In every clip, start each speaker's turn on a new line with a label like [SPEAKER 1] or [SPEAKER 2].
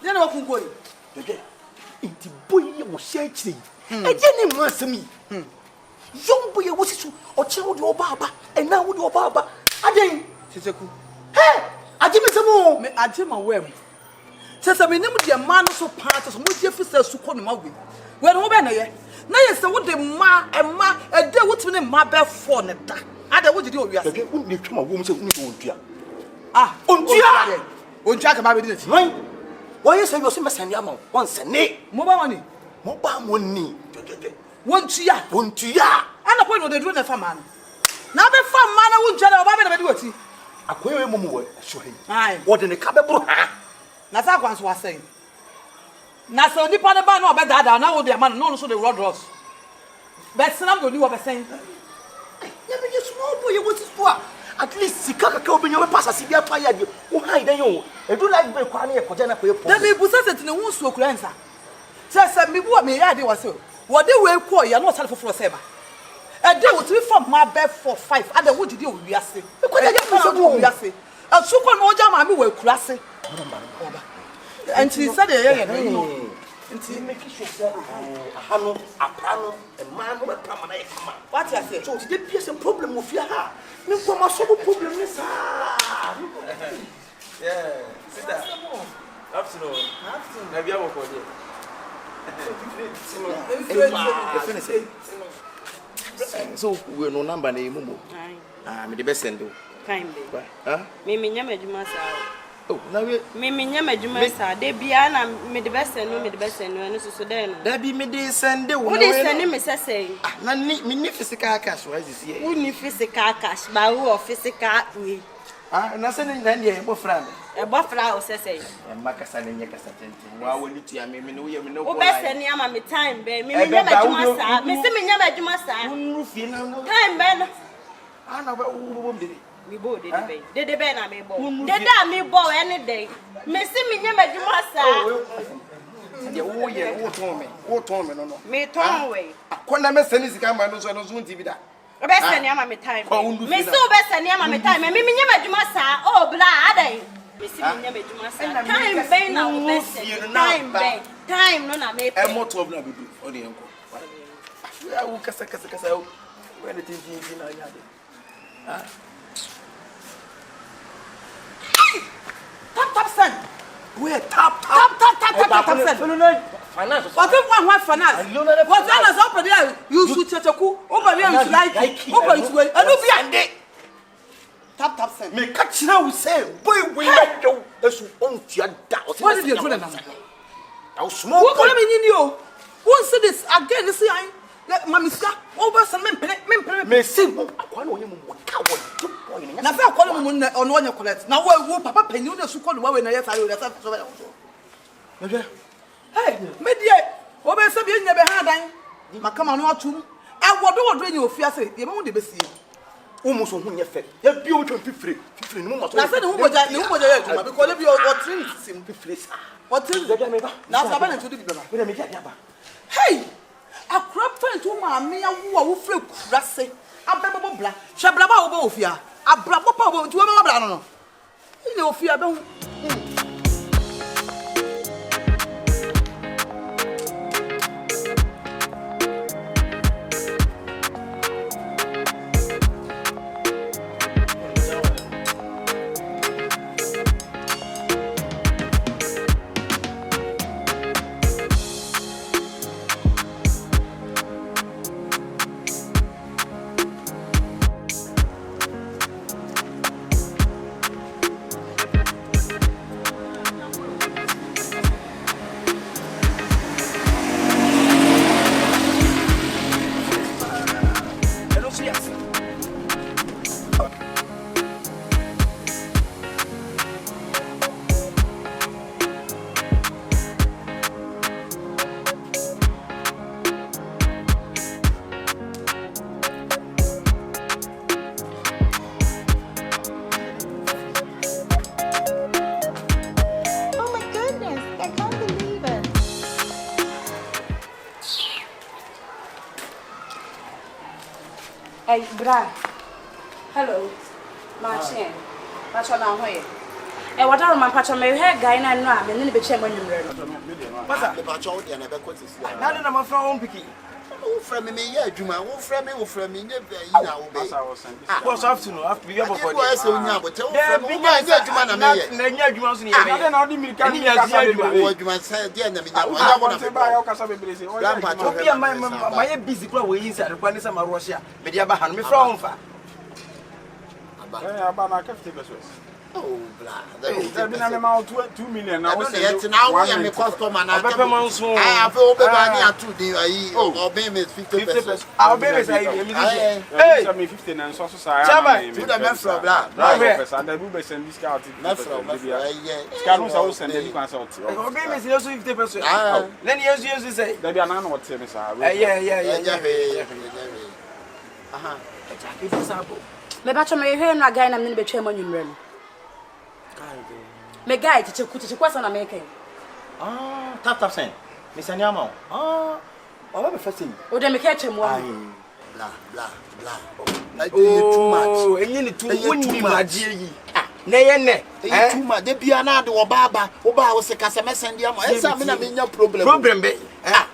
[SPEAKER 1] Then what can go?
[SPEAKER 2] Inti boy was shaking. I didn't want me. Young boy was to or child your baba, and now with your baba. I didn't. Hey, I give me some more.
[SPEAKER 1] I did my way. Says I mean, the man so part of what you feel so called my way. When over there, now you say what the ma and there what's in my bed for that. I don't want to do it. I
[SPEAKER 2] wouldn't need to my woman say,
[SPEAKER 1] ah, on Jack about it.
[SPEAKER 2] Why is your simple Sanyama once a nay?
[SPEAKER 1] Mobile money.
[SPEAKER 2] Mobile money.
[SPEAKER 1] 1 year.
[SPEAKER 2] 1 year.
[SPEAKER 1] And a point of the doing for man. Now the farm man I won't tell about it.
[SPEAKER 2] A queer Momo, show him.
[SPEAKER 1] Aye.
[SPEAKER 2] What in the cabin?
[SPEAKER 1] That's was saying. Now, so the part about no better now the man, no, so the road ross. But some don't do what I'm saying.
[SPEAKER 2] Never just small boy, what's his for? At least Sikaka open your pass as if you are tired. Who hide you? And do like Bequani a Cojana for your
[SPEAKER 1] then they possess it in the wound so answer. Says me what me idea was so. What they will call you are not self for Seba. And they will be from my bed for 5. And then what did you we are saying? Because I get me. And so one more jam, I will crass it. And she said, and she make sure a hammer, a panel, a man with a permanent. What I say? So the piercing problem with your heart. No problem is
[SPEAKER 3] yeah, sit down. Afternoon. Have you ever called you? So we're no number name Momo. I'm the best sender.
[SPEAKER 4] Kind be. Huh? Me nyama juma sa.
[SPEAKER 3] Oh, now
[SPEAKER 4] me nyama juma sa. De bia na me the best no no so den.
[SPEAKER 3] There be me de send the
[SPEAKER 4] wo de send me say.
[SPEAKER 3] Na ni physical cash why is here?
[SPEAKER 4] Who ni physical cash ba who physical we.
[SPEAKER 3] Na send na dey e bofra me.
[SPEAKER 4] E bofra o say.
[SPEAKER 3] E makasa na nyaka satenti. Wa woni tia me no ye me no.
[SPEAKER 4] Wo be send am me time be me nyama juma sa. Me se me nyama juma sa.
[SPEAKER 3] Unru fi na no.
[SPEAKER 4] Time be no.
[SPEAKER 3] Ana ba wo bom de.
[SPEAKER 4] Me bo de be. De be na me bo. De da me bo any day. Me se me nyama juma sa.
[SPEAKER 3] De wo ye wo ton me no.
[SPEAKER 4] Me ton we.
[SPEAKER 3] Akona me send sika ma no so TV da.
[SPEAKER 4] Be send am me time. Me so be send am me time. Me nyama juma sa. Oh bla adai. Me se me nyama juma sa. Time be na wo be send. Time be. Time no na me.
[SPEAKER 3] E moto na be do. O de enko. Ya wo kasa when the thing na ya de.
[SPEAKER 1] Tap son.
[SPEAKER 2] Where tap.
[SPEAKER 1] Finance. What if one finance? What else up there? You shoot Kyekyeku. Over there you like. Over this way. And you be ande. Tap son.
[SPEAKER 2] Me catch now say, boy we make you. That's on your doubt.
[SPEAKER 1] What did you do now?
[SPEAKER 2] Now small.
[SPEAKER 1] Who call me in you? Who say this again? This I. Mamiska, over some men.
[SPEAKER 2] Me say, akwa no yemu waka wo boy ni.
[SPEAKER 1] Na fa akwa no mu on one collect. Na wo papa penyu na su call we na yes ayo that so. Hey, me die, wo be se bi nya be ha dan. Makama no atum. E wodo nya ofiase, ye me de be sie.
[SPEAKER 2] Wo mu so hu nya fe. Ya bi o twa fifre ni mu ma so.
[SPEAKER 1] Na se ne hu boja ya tuma because le bi o train sim
[SPEAKER 2] fifre sa.
[SPEAKER 1] O train
[SPEAKER 2] de me ba.
[SPEAKER 1] Na sa ba na tudu bi ba.
[SPEAKER 2] We me dia ba.
[SPEAKER 1] Hey! Akura pent wo ma me awo a wo fre kurase. Abebo bla. Hwe bla ba wo ba ofia. Abra papa wo nti wo ma bla no. Ile ofia be hu.
[SPEAKER 5] Hey, Bra. Hello. Machine. What's on our way?
[SPEAKER 4] what are my patch on my hair guy and I'm in the chamber.
[SPEAKER 2] Masa me ba cho de na be kwete si.
[SPEAKER 3] Na na ma fra won piki.
[SPEAKER 2] Wo fra me ya adwuma, wo fra me nye ba yi na wo be.
[SPEAKER 3] What's afternoon after we have for.
[SPEAKER 2] Wo ese onya abote wo fra me nya adwuma na me ye.
[SPEAKER 3] Na nya adwuma so ne ye.
[SPEAKER 5] Na na odi milika ni kasa bebre.
[SPEAKER 2] Wo adwuma sai de na me nya. Onya ko na
[SPEAKER 5] be ba ya kasa bebre se.
[SPEAKER 3] Obi am my busy kwa we inside kwa ni sama Russia. Me dia ba ha no me fra won fa.
[SPEAKER 5] Aba na 50 pesos.
[SPEAKER 2] Oh, blah.
[SPEAKER 5] That be na me 2 million na.
[SPEAKER 2] I don't yet now we am a customer na.
[SPEAKER 3] I
[SPEAKER 2] have Obeng and 2 day ayi. Obeng is 50 pesos.
[SPEAKER 3] Obeng is ayi.
[SPEAKER 5] Hey, me 50 na so say.
[SPEAKER 2] Chama, tu da me from blah.
[SPEAKER 5] No be person da do be send discount.
[SPEAKER 2] Me from
[SPEAKER 5] Scan so send the kan so.
[SPEAKER 3] Obeng is also 50 pesos. Then you say.
[SPEAKER 5] Da be na what say me say.
[SPEAKER 3] Yeah.
[SPEAKER 2] Aha.
[SPEAKER 3] It's possible.
[SPEAKER 4] Me batch me here na guy na me be twem anwumre no. Me guy teche kwasa na make.
[SPEAKER 2] Tap sen. Me send am. Oba be fasting.
[SPEAKER 4] O de me ka twem wa.
[SPEAKER 2] Blah.
[SPEAKER 3] Too much. Enye ni too woni magie yi. Na ye ne.
[SPEAKER 2] Too much. De bia na de oba wo se kasa me send am. Esa me na me nya problem.
[SPEAKER 3] Problem be.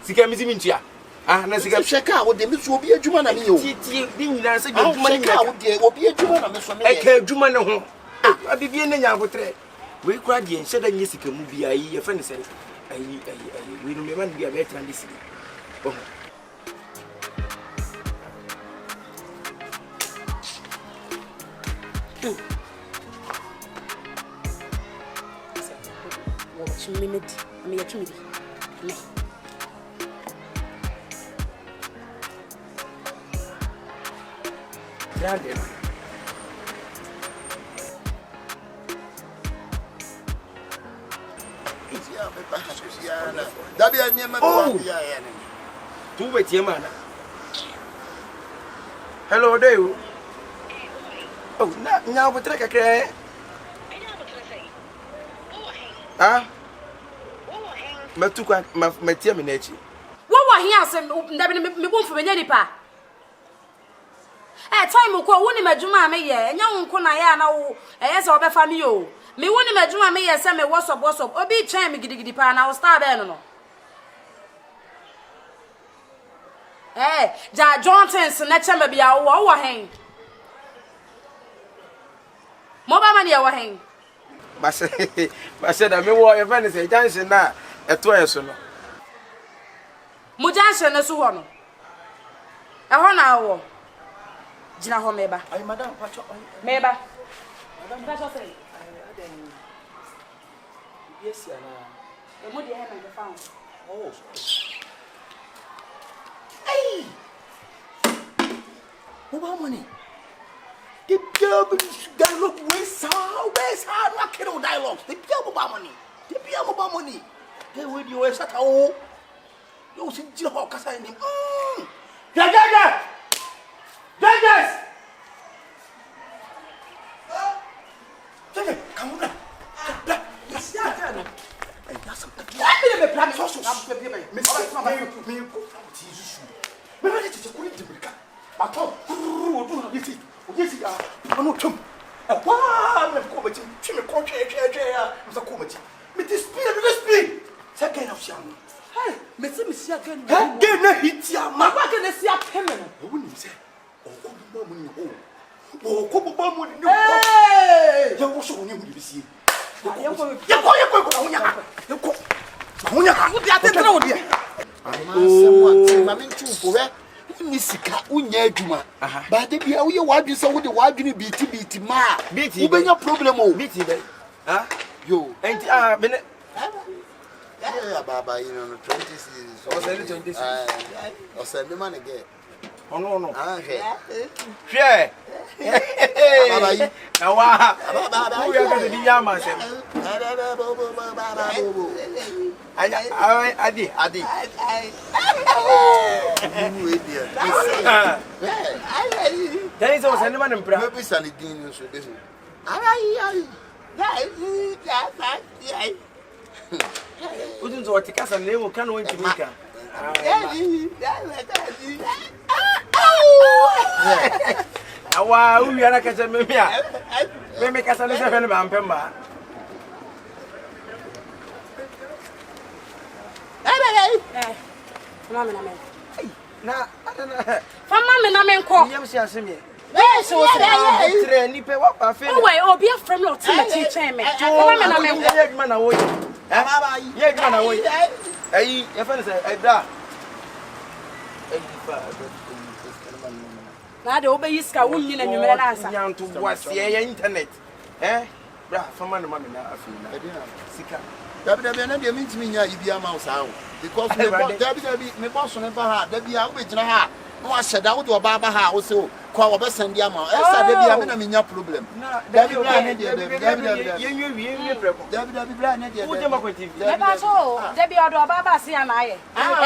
[SPEAKER 3] Sika mi si mintua. Na sika
[SPEAKER 2] hweka wo de me so obi adwuma na me yo.
[SPEAKER 3] Ti bi nyina se adwuma ni
[SPEAKER 2] hweka wo de obi adwuma na me so me.
[SPEAKER 3] Eka adwuma ne ho. Abibie ne nya abotre. We kura de ense da nye sika mu bia yi ye fa ne se ayi we no me man bia be tran de sika. Oh.
[SPEAKER 4] Watch minute. Me ya tumidi. Me.
[SPEAKER 3] Grande.
[SPEAKER 2] Dabi anyema bi ya ya.
[SPEAKER 3] Tu betie mana. Hello there. Oh, na nya obotre kakre. Matu kwa matie me na echi.
[SPEAKER 4] Wo wa hia se ndabe me bomfu me nya nipa. Time ko woni madwuma me ye nya wonko na ya na wo se obefa me yo. Me woni madwuma me ye se me WhatsApp obi twen me gidigidi pa na wo star be no. Ja Johnsons na chema bia wo hen. Mo ba man ye wo hen.
[SPEAKER 3] Base da me wo e fa ne se jansen na eto yeso no.
[SPEAKER 4] Mo jansen na so ho no. E ho na wo. Jina ho meba.
[SPEAKER 3] Ay madam pacho.
[SPEAKER 4] Meba. Madam pacho say.
[SPEAKER 3] Yes ya na.
[SPEAKER 4] E mo de he na the found.
[SPEAKER 3] Oh.
[SPEAKER 2] Hey! What money? The people dialogue where's how not kill dialogue. The people money. The people money. They will you at all. You see Jiho Kasa in him. Judges! Come on. Nisika unya adwuma ba de bia wo ye wadwe se wo de wadwe biti ma wo benya problem o
[SPEAKER 3] Biti be.
[SPEAKER 2] yo
[SPEAKER 3] Enti bene.
[SPEAKER 2] Baba you know 20 series
[SPEAKER 3] O send 20 series.
[SPEAKER 2] O send man again
[SPEAKER 3] No.
[SPEAKER 2] Hwe Baba yi
[SPEAKER 3] Na wa. Wo ya ga de nya ma sem. Adi. Then so send man impra.
[SPEAKER 2] Maybe Salidin so this.
[SPEAKER 3] Udun so watika san lewo kan won timika. Awa uwi ana kacha meme a. Meme kasa le se fe ne ba mpemba.
[SPEAKER 4] Mama na men.
[SPEAKER 3] Na
[SPEAKER 4] Mama me na men ko.
[SPEAKER 3] Yam si asemi.
[SPEAKER 4] So
[SPEAKER 3] Tre ni pe wa pa fe.
[SPEAKER 4] Oh wait, obi afra me o ti me chichen me. Mama me na men ko.
[SPEAKER 3] Ye adwuma na wo yi. Baba yi. Ye adwuma na wo yi. Ayi, ye fa ne say ebra. Ayi fa.
[SPEAKER 4] Na de obe yiska wunni na nwumere na ansa.
[SPEAKER 3] Nyanto boase ye internet. Bra, fama no mama na afi na. Sika.
[SPEAKER 2] Dabi na de mintimi nya ibia ma usa because me boss ne ba ha dabi a wo be gina ha no ahyeda wo de oba ba ha wo se o kwa wo be send dia ma esa dabi a me na menya problem dabi bra ne de dabi
[SPEAKER 3] ye preko
[SPEAKER 2] dabi bra ne de
[SPEAKER 3] wo je makwa TV
[SPEAKER 4] Me ba so dabi odo oba ba se ya na aye.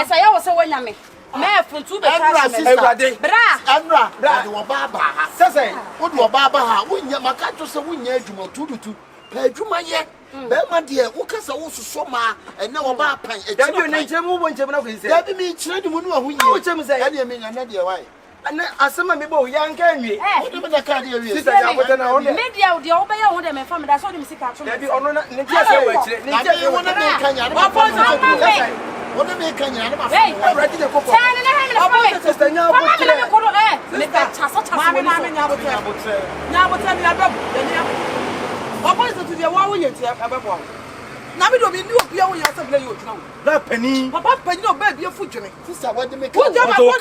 [SPEAKER 4] Esa ye wo se wonya me. Me funtu be
[SPEAKER 2] Emra
[SPEAKER 4] trust me.
[SPEAKER 2] Emra de oba ba ha
[SPEAKER 3] sese
[SPEAKER 2] wo de oba ba ha wo nya maka to se wo nya adwuma tudutu pa adwuma ye be ma de wo kasa wo soso ma ene oba pan e
[SPEAKER 3] dabi ne nche mu bo nche na ko ise
[SPEAKER 2] dabi mi kire de mu no ahu
[SPEAKER 3] wo chem se
[SPEAKER 2] ya de me nya na de why
[SPEAKER 3] ana asema me bo ya nka nwie
[SPEAKER 2] wo de me na ka de wie
[SPEAKER 3] sister ya bote na onde
[SPEAKER 4] Media o de oba ye ho de me fam da so de me sika to.
[SPEAKER 3] dabi ono na ne tia se wa kire ne tia se
[SPEAKER 2] wo na me ka nya
[SPEAKER 4] Wa po so ma
[SPEAKER 2] wo na me ka nya na ma
[SPEAKER 4] Hey,
[SPEAKER 3] already de koko
[SPEAKER 4] Tane na he me na fam.
[SPEAKER 3] sister nya
[SPEAKER 4] Mama
[SPEAKER 3] bote
[SPEAKER 4] me na me ko do me ka chasa
[SPEAKER 1] Mama
[SPEAKER 4] we
[SPEAKER 1] nya bote. Nya bote ni ababu. Nya. Obo so to de wa wo yenti ababu. Na me do bi ni obi a wo ya sabla yo tuna wo.
[SPEAKER 3] na pani
[SPEAKER 1] Papa pani no ba bi afu dwene.
[SPEAKER 2] sister what de me ka
[SPEAKER 1] Wo je ma ko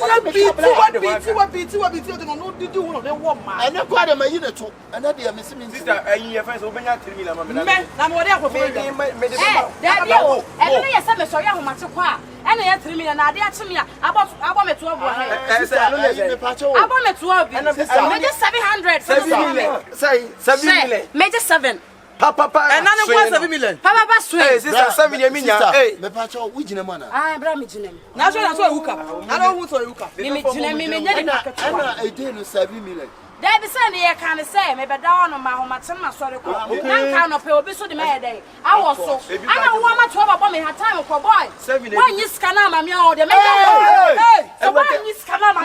[SPEAKER 1] na biti o de no didi wo no de wo ma.
[SPEAKER 2] ene kwa de ma yi ne to ene de me si me
[SPEAKER 3] sister ayi ye fa so obenya 3 million ma me
[SPEAKER 1] Me na mo de akofo
[SPEAKER 3] me
[SPEAKER 1] de.
[SPEAKER 3] me de
[SPEAKER 4] Daddy o, e no ye se me so ye ahomate kwa. E na ye 3 million na ade ache me a abo me to obo he.
[SPEAKER 3] sister no le
[SPEAKER 2] me pa cho
[SPEAKER 4] Abo me to obi. Me just 700 for
[SPEAKER 3] 7 million say 7 million
[SPEAKER 4] Me just 7.
[SPEAKER 3] papa
[SPEAKER 1] E na ne kwa 7 million.
[SPEAKER 4] Papa ba swing.
[SPEAKER 3] hey sister 7 million minya hey
[SPEAKER 2] me pa cho wo gina mana
[SPEAKER 4] Ah, bra me jinem.
[SPEAKER 1] Na so ewuka. Na no hu so ewuka.
[SPEAKER 4] Me jinem me nya de market.
[SPEAKER 2] ena e dey no 7 million
[SPEAKER 4] Daddy say ne ye kan say me be da on ma ahomate ma sori ko. Na kan no pe obi so de me ye dey. Awo so. Ana wo ma to ba me ha time ko boy. When you scan am me o de me hey. So when you scan am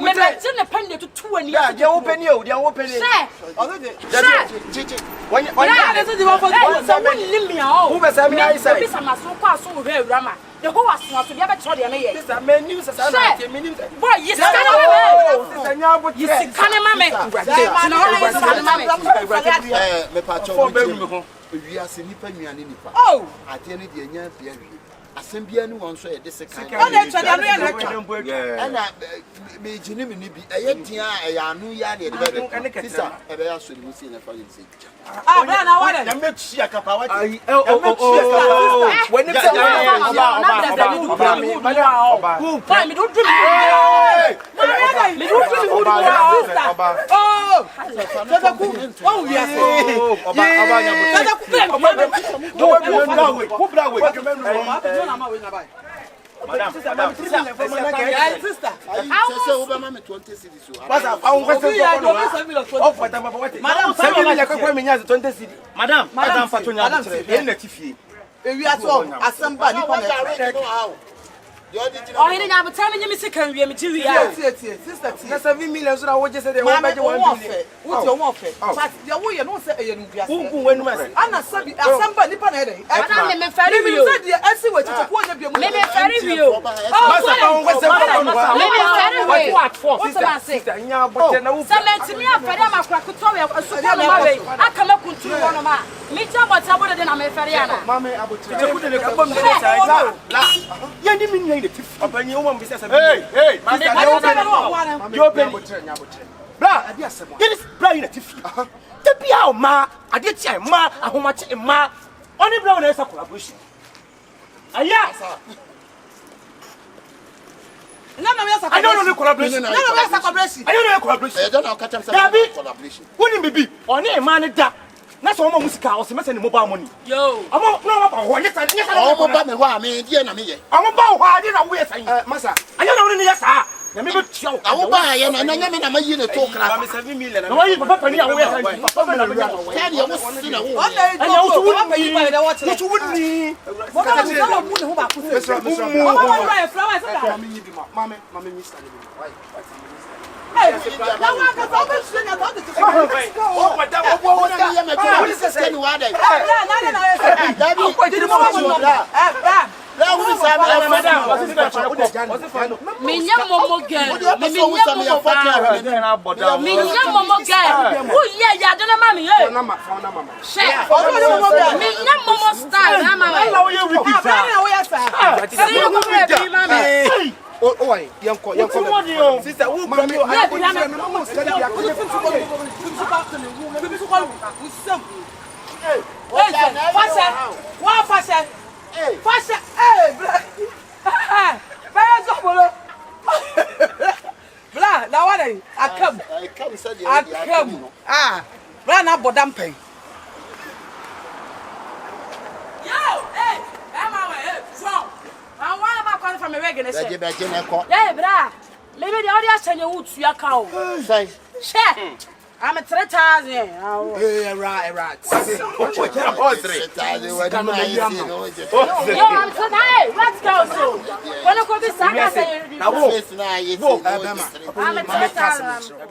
[SPEAKER 4] me be jine pende to 2 ani.
[SPEAKER 3] ya je wo peni o dia wo peni
[SPEAKER 4] Say.
[SPEAKER 1] Ozo de.
[SPEAKER 2] chichi
[SPEAKER 3] when
[SPEAKER 1] Na de so di wo fo.
[SPEAKER 4] So when you me o.
[SPEAKER 3] who be say me I say
[SPEAKER 4] Be some so kwa so we Awurama. The whole was so be be tro de me ye.
[SPEAKER 3] sister me new sister na te me new
[SPEAKER 4] Boy, you scan am
[SPEAKER 3] sister nya bo
[SPEAKER 4] You scan am me.
[SPEAKER 2] me pa cho wi ase nipa nuane nipa
[SPEAKER 1] Oh.
[SPEAKER 2] ade ne de nya bia wi asem bia ni won so ye de sekan
[SPEAKER 1] O de twa de anu ya na twa.
[SPEAKER 2] ena me gine me ni bi eye dia eya anu ya de be sister e be ya so ni musi na fa yin se
[SPEAKER 1] Ah, bra na wa de.
[SPEAKER 2] ya me chi akapa wa
[SPEAKER 3] ai when it Madam,
[SPEAKER 1] Sister.
[SPEAKER 2] say Obama me 20 cities so
[SPEAKER 3] Madam, Madam Fatonya, na tifie.
[SPEAKER 1] Ewi aso asamba nipa na.
[SPEAKER 4] Oh, he didn't have time in me second we me
[SPEAKER 1] Sister.
[SPEAKER 3] Na 7 million so na wo je say dey wo
[SPEAKER 1] Mama
[SPEAKER 3] beje 1 million.
[SPEAKER 1] What you want fe? But the way you know say e nu biase.
[SPEAKER 3] Kunku wenu mase.
[SPEAKER 1] Ana sabi asamba nipa na dey.
[SPEAKER 4] Madam, me ferry you.
[SPEAKER 1] Me say the esi we tete ko nya biamu.
[SPEAKER 4] Me ferry you.
[SPEAKER 3] Masa pa won kwese ko
[SPEAKER 4] Me ferry what for? What am I say?
[SPEAKER 3] Sister nya bote na wo.
[SPEAKER 4] Cement me afere amakwa kuto we asuko no ma we. Aka me kunturu wono ma. Me ja bota bodo de na me ferry ana.
[SPEAKER 3] Mama abotre. Te kude ne ka bom de sai. La. Ye ndi min nyai de tif. Obanyi wo mo bisa say. Hey. Yo ben. Bra, this bra in a tif. Te bia o ma, ade ti ma, ahomache ma. Oni bra na esa collaboration. Aya.
[SPEAKER 1] Na me esa
[SPEAKER 3] I don't know the collaboration.
[SPEAKER 1] Na me esa collaboration.
[SPEAKER 3] I don't know the collaboration.
[SPEAKER 2] I don't know catch am collaboration.
[SPEAKER 3] Woni bibi, oni e ma ne da. Na so mo musika o se mese ne mobile money.
[SPEAKER 4] Yo.
[SPEAKER 3] Amo no ba ho nyesa nyesa.
[SPEAKER 2] O mo ba me ho a me die na me ye.
[SPEAKER 3] Amo ba ho ade na wo yesan. Masa. Anya na woni ne yesa. Na me be tia o.
[SPEAKER 2] Awo ba ye na nya me na ma yi ne to kra.
[SPEAKER 3] Ba me 7 million na. Na wo yi papa pani a wo yesan. Papa me na be.
[SPEAKER 2] Ya de wo si na wo.
[SPEAKER 3] Anya wo so woni ba de wo chere. Wo so woni.
[SPEAKER 1] Mo ba mo so mu ne ho ba ko se.
[SPEAKER 3] Mo
[SPEAKER 1] Mama wa e flower se da.
[SPEAKER 3] Mama yi bi ma. Mama minister ni bi. Why?
[SPEAKER 1] Na wa ka so be su nya to de se.
[SPEAKER 3] Oh, madam, wo
[SPEAKER 2] na ye me to. What is this any wa dai?
[SPEAKER 1] Na.
[SPEAKER 2] Dabi,
[SPEAKER 1] Ko di mo mo no. Bra.
[SPEAKER 2] La wo se
[SPEAKER 4] Minya Momo girl. Minya Momo girl. Who yeah, don't mammy. Share. Minya Momo style, mama.
[SPEAKER 3] Oh, young sister, who come here?
[SPEAKER 1] Blah, now what I come. Ah, run up, but dumping.
[SPEAKER 4] Yo, hey, I'm out. And why am I calling from a regular? Yeah, bra. Maybe the audience send you to your cow. Share. I'm a 3,000.
[SPEAKER 3] Hey, right.
[SPEAKER 4] Yo, I'm so hey, let's go. So, when I go to Saga, say, I'm a 3,000.